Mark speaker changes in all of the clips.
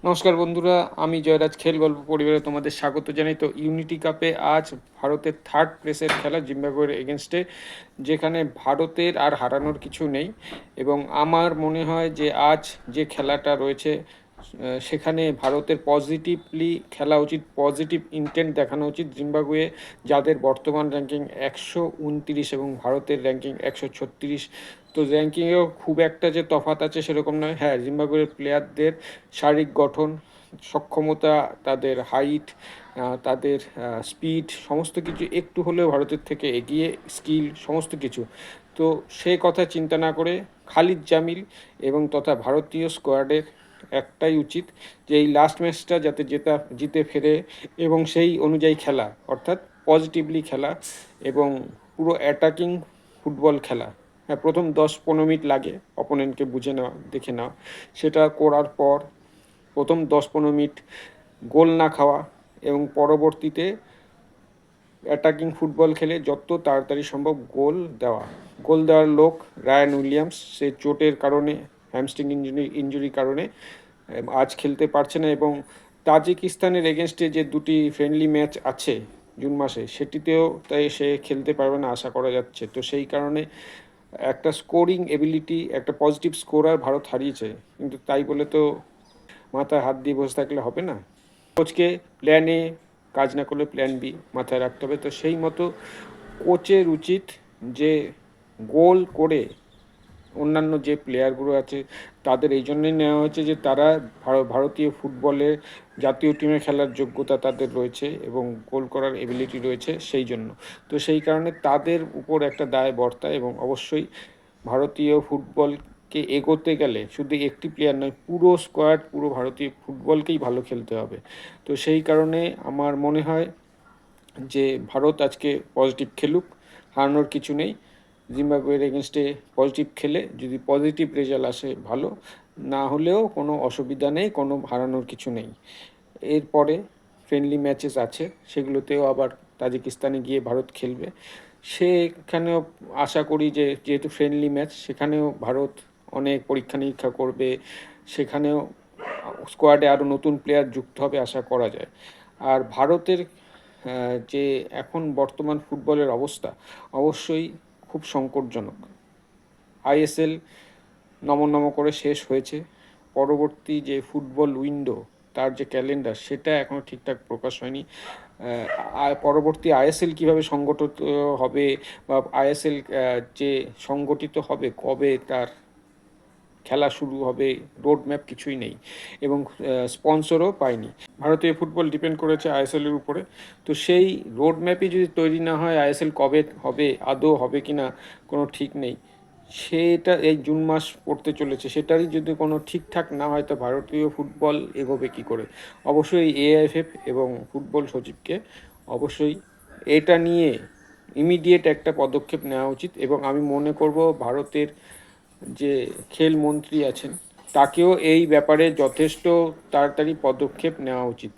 Speaker 1: নমস্কার বন্ধুরা, আমি জয়রাজ খেল গল্প পরিবারে তোমাদের স্বাগত জানাই। তো ইউনিটি কাপে আজ ভারতের থার্ড প্লেসের খেলা জিম্বাবুয়ের এগেনস্টে, যেখানে ভারতের আর হারানোর কিছু নেই। এবং আমার মনে হয় যে আজ যে খেলাটা রয়েছে সেখানে ভারতের পজিটিভলি খেলা উচিত, পজিটিভ ইন্টেন্ট দেখানো উচিত। জিম্বাবুয়ে যাদের বর্তমান র্যাঙ্কিং 129 এবং ভারতের র্যাঙ্কিং 136, তো র্যাঙ্কিংয়েও খুব একটা যে তফাৎ আছে সেরকম নয়। হ্যাঁ, জিম্বাবুয়ের প্লেয়ারদের শারীরিক গঠন, সক্ষমতা, তাদের হাইট, তাদের স্পিড, সমস্ত কিছু একটু হলেও ভারতের থেকে এগিয়ে, স্কিল সমস্ত কিছু। তো সে কথা চিন্তা না করে খালিদ জামিল এবং তথা ভারতীয় স্কোয়াডের একটাই উচিত যে এই লাস্ট ম্যাচটা যাতে জিতে ফেরে এবং সেই অনুযায়ী খেলা, অর্থাৎ পজিটিভলি খেলা এবং পুরো অ্যাটাকিং ফুটবল খেলা। হ্যাঁ, প্রথম 10-15 মিনিট লাগে অপোনেন্টকে বুঝে নেওয়া, দেখে নেওয়া। সেটা করার পর প্রথম 10-15 মিনিট গোল না খাওয়া এবং পরবর্তীতে অ্যাটাকিং ফুটবল খেলে যত তাড়াতাড়ি সম্ভব গোল দেওয়ার লোক রায়ান উইলিয়ামস। সে চোটের কারণে, হ্যামস্ট্রিং ইঞ্জুরির কারণে আজ খেলতে পারছে না। এবং তাজিকিস্তানের এগেনস্টে যে দুটি ফ্রেন্ডলি ম্যাচ আছে জুন মাসে, সেটিতেও তাই সে খেলতে পারবে না আশা করা যাচ্ছে। তো সেই কারণে একটা স্কোরিং এবিলিটি, একটা পজিটিভ স্কোরার ভারত হারিয়েছে। কিন্তু তাই বলে তো মাথায় হাত দিয়ে বসে থাকলে হবে না। কোচকে প্ল্যান এ কাজ না করলে প্ল্যান বি মাথায় রাখতে হবে। তো সেই মতো কোচের উচিত যে গোল করে অন্যান্য যে প্লেয়ারগুলো আছে তাদের এই জন্যই নেওয়া হয়েছে যে তারা ভারতীয় ফুটবলে জাতীয় টিমে খেলার যোগ্যতা তাদের রয়েছে এবং গোল করার এবিলিটি রয়েছে সেই জন্য। তো সেই কারণে তাদের উপর একটা দায় বর্তায় এবং অবশ্যই ভারতীয় ফুটবলকে এগোতে গেলে শুধু একটি প্লেয়ার নয়, পুরো স্কোয়াড, পুরো ভারতীয় ফুটবলকেই ভালো খেলতে হবে। তো সেই কারণে আমার মনে হয় যে ভারত আজকে পজিটিভ খেলুক, হারানোর কিছু নেই। জিম্বাবুয়ের এগেনস্টে পজিটিভ খেলে যদি পজিটিভ রেজাল্ট আসে ভালো, না হলেও কোনো অসুবিধা নেই, কোনো হারানোর কিছু নেই। এরপরে ফ্রেন্ডলি ম্যাচেস আছে, সেগুলোতেও আবার তাজিকিস্তানে গিয়ে ভারত খেলবে। সেখানেও আশা করি যে যেহেতু ফ্রেন্ডলি ম্যাচ, সেখানেও ভারত অনেক পরীক্ষা নিরীক্ষা করবে। সেখানেও স্কোয়াডে আরও নতুন প্লেয়ার যুক্ত হবে আশা করা যায়। আর ভারতের যে এখন বর্তমান ফুটবলের অবস্থা অবশ্যই খুব সংকটজনক। আইএসএল নম করে শেষ হয়েছে, পরবর্তী যে ফুটবল উইন্ডো, তার যে ক্যালেন্ডার, সেটা এখনও ঠিকঠাক প্রকাশ হয়নি। পরবর্তী আইএসএল কীভাবে সংগঠিত হবে বা আইএসএল যে সংগঠিত হবে কবে, তার খেলা শুরু হবে, রোড ম্যাপ কিছুই নেই এবং স্পন্সরও পায়নি। ভারতীয় ফুটবল ডিপেন্ড করেছে আইএসএলের উপরে। তো সেই রোড ম্যাপই যদি তৈরি না হয়, আইএসএল কবে হবে, আদৌ হবে কি না কোনো ঠিক নেই। সেটা এই জুন মাস পড়তে চলেছে, সেটারই যদি কোনো ঠিকঠাক না হয় তো ভারতীয় ফুটবল এগোবে কী করে। অবশ্যই এআইএফএফ এবং ফুটবল সচিবকে অবশ্যই এটা নিয়ে ইমিডিয়েট একটা পদক্ষেপ নেওয়া উচিত। এবং আমি মনে করব ভারতের যে খেল মন্ত্রী আছেন তাকেও এই ব্যাপারে যথেষ্ট তাড়াতাড়ি পদক্ষেপ নেওয়া উচিত,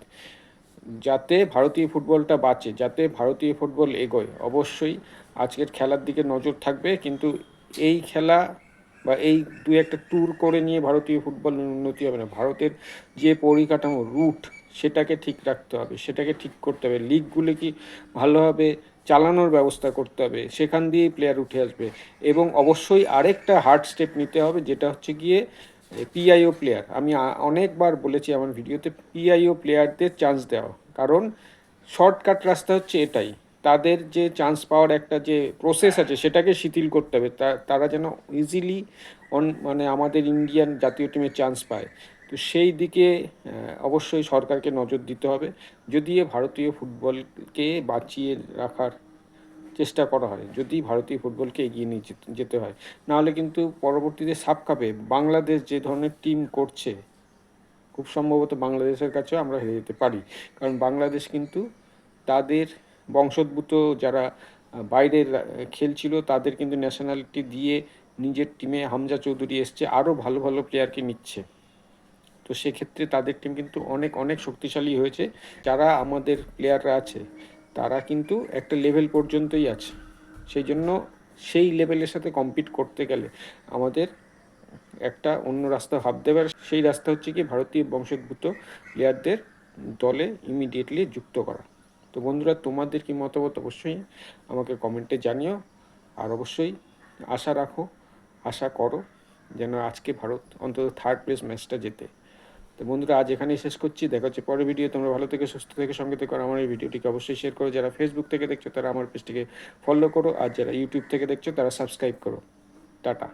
Speaker 1: যাতে ভারতীয় ফুটবলটা বাঁচে, যাতে ভারতীয় ফুটবল এগোয়। অবশ্যই আজকের খেলার দিকে নজর থাকবে, কিন্তু এই খেলা বা এই দু একটা ট্যুর করে নিয়ে ভারতীয় ফুটবল উন্নতি হবে না। ভারতের যে পরিকাঠামো, রুট, সেটাকে ঠিক রাখতে হবে, সেটাকে ঠিক করতে হবে। লিগগুলো কি ভালোভাবে চালানোর ব্যবস্থা করতে হবে, সেখান দিয়েই প্লেয়ার উঠে আসবে। এবং অবশ্যই আরেকটা হার্ড স্টেপ নিতে হবে, যেটা হচ্ছে গিয়ে পিআইও প্লেয়ার। আমি অনেকবার বলেছি আমার ভিডিওতে, পিআইও প্লেয়ারদের চান্স দেওয়া। কারণ শর্টকাট রাস্তা হচ্ছে এটাই, তাদের যে চান্স পাওয়ার একটা যে প্রসেস আছে সেটাকে শিথিল করতে হবে, তারা যেন ইজিলি মানে আমাদের ইন্ডিয়ান জাতীয় টিমে চান্স পায়। তো সেই দিকে অবশ্যই সরকারকে নজর দিতে হবে, যদি ভারতীয় ফুটবলকে বাঁচিয়ে রাখার চেষ্টা করা হয়, যদি ভারতীয় ফুটবলকে এগিয়ে নিয়ে যেতে হয়। নাহলে কিন্তু পরবর্তীতে সাব কাপে বাংলাদেশ যে ধরনের টিম করছে, খুব সম্ভবত বাংলাদেশের কাছেও আমরা হেরে যেতে পারি। কারণ বাংলাদেশ কিন্তু তাদের বংশোদ্ভূত যারা বাইরের খেলছিল তাদের কিন্তু ন্যাশনালিটি দিয়ে নিজের টিমে হামজা চৌধুরী এসছে, আরও ভালো ভালো প্লেয়ারকে নিচ্ছে। তো সেক্ষেত্রে তাদের টিম কিন্তু অনেক অনেক শক্তিশালী হয়েছে। যারা আমাদের প্লেয়াররা আছে তারা কিন্তু একটা লেভেল পর্যন্তই আছে। সেই জন্য সেই লেভেলের সাথে কম্পিট করতে গেলে আমাদের একটা অন্য রাস্তা ভাবতে পারে। সেই রাস্তা হচ্ছে কি ভারতীয় বংশোদ্ভূত প্লেয়ারদের দলে ইমিডিয়েটলি যুক্ত করা। তো বন্ধুরা, তোমাদের কি মতামত অবশ্যই আমাকে কমেন্টে জানিও। আর অবশ্যই আশা রাখো, আশা করো যেন আজকে ভারত অন্তত থার্ড প্লেস ম্যাচটা জেতে। তো বন্ধুরা, আজ এখানেই শেষ করছি। দেখা হচ্ছে পরের ভিডিও। তোমরা ভালো থেকে সুস্থ থেকে সঙ্গে থেকে আমার এই ভিডিওটিকে অবশ্যই শেয়ার করো। যারা ফেসবুক থেকে দেখছো তারা আমার পেজটিকে ফলো করো, আর যারা ইউটিউব থেকে দেখছো তারা সাবস্ক্রাইব করো। টাটা।